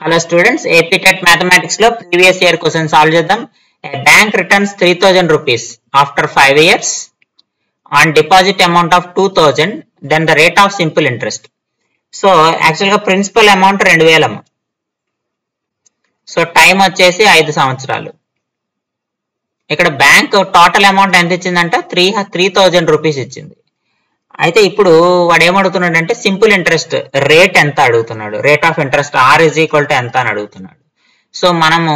Hello students, AP TET Mathematics lo previous year question solve చేద్దాం. A bank returns 3000 rupees after 5 years on deposit amount of 2000, then the rate of simple interest. So actually గా principal amount 2000. So time వచ్చేసి 5 సంవత్సరాలు. ఇక్కడ bank total amount ఎంత ఇచ్చిందంటే 3000 rupees ఇచ్చింది. అయితే ఇప్పుడు వాడు ఏమడుగుతున్నాడు అంటే సింపుల్ ఇంట్రెస్ట్ రేట్ ఎంత అడుగుతున్నాడు, rate of interest R is equal to ఎంత అని అడుగుతున్నాడు. సో మనము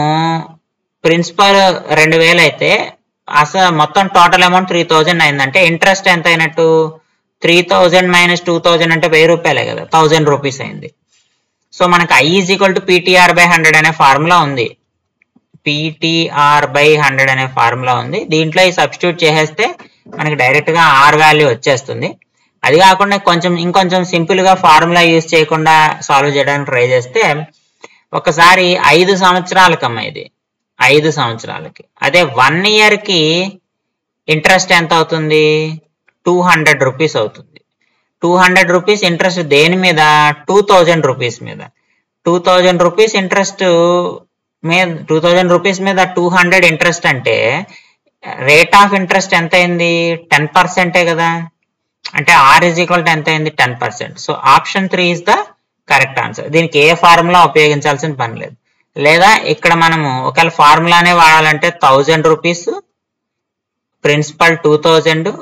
ప్రిన్సిపల్ 2000 అయితే అసలు మొత్తం టోటల్ అమౌంట్ 3000 అయిందంటే ఇంట్రెస్ట్ ఎంత అయినట్టు 3000 మైనస్ 2000 అంటే 1000 రూపాయలే కదా, 1000 రూపీస్ అయింది. సో మనకు I is equal to PTR/100 అనే ఫార్ములా ఉంది. PTR/100 అనే ఫార్ములా ఉంది. దీంట్లో ఈ సబ్స్టిట్యూట్ చేసేస్తే మనకి డైరెక్ట్ గా R వాల్యూ వచ్చేస్తుంది. అది కాకుండా ఇంకొంచెం సింపుల్ గా ఫార్ములా యూజ్ చేయకుండా సాల్వ్ చేయడానికి ట్రై చేస్తే ఒకసారి 5 సంవత్సరాలకి అమ్మ, ఇది 5 సంవత్సరాలకి. అదే 1 ఇయర్ కి ఇంట్రెస్ట్ ఎంత అవుతుంది, 200 రూపీస్ అవుతుంది. 200 రూపీస్ ఇంట్రెస్ట్ దేని మీద, 2000 రూపీస్ మీద. 2000 రూపీస్ ఇంట్రెస్ట్ మీద 2000 రూపీస్ మీద 200 ఇంట్రెస్ట్ అంటే రేట్ ఆఫ్ ఇంట్రెస్ట్ ఎంత అయింది, 10% కదా. అంటే ఆర్ ఈజ్ ఈక్వల్ టు ఎంత అయింది, 10%. So option 3 is the correct answer. దీనికి ఏ ఫార్ములా ఉపయోగించాల్సిన పని లేదు. లేదా ఇక్కడ మనము ఒకవేళ ఫార్ములానే వాడాలంటే 1000 రూపీస్ ప్రిన్సిపల్ 2000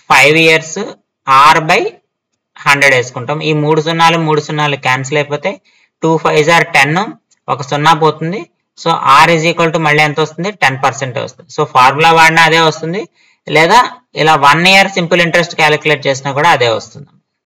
5 ఇయర్స్ R/100 వేసుకుంటాం. ఈ 3 సున్నాలు క్యాన్సిల్ అయిపోతాయి. 2 5s are 10, ఒక సున్నా పోతుంది. So R is equal to మళ్ళీ ఎంత వస్తుంది, 10% వస్తుంది. సో ఫార్ములా వాడినా అదే వస్తుంది, లేదా ఇలా 1 ఇయర్ సింపుల్ ఇంట్రెస్ట్ క్యాలిక్యులేట్ చేసినా కూడా అదే వస్తుంది.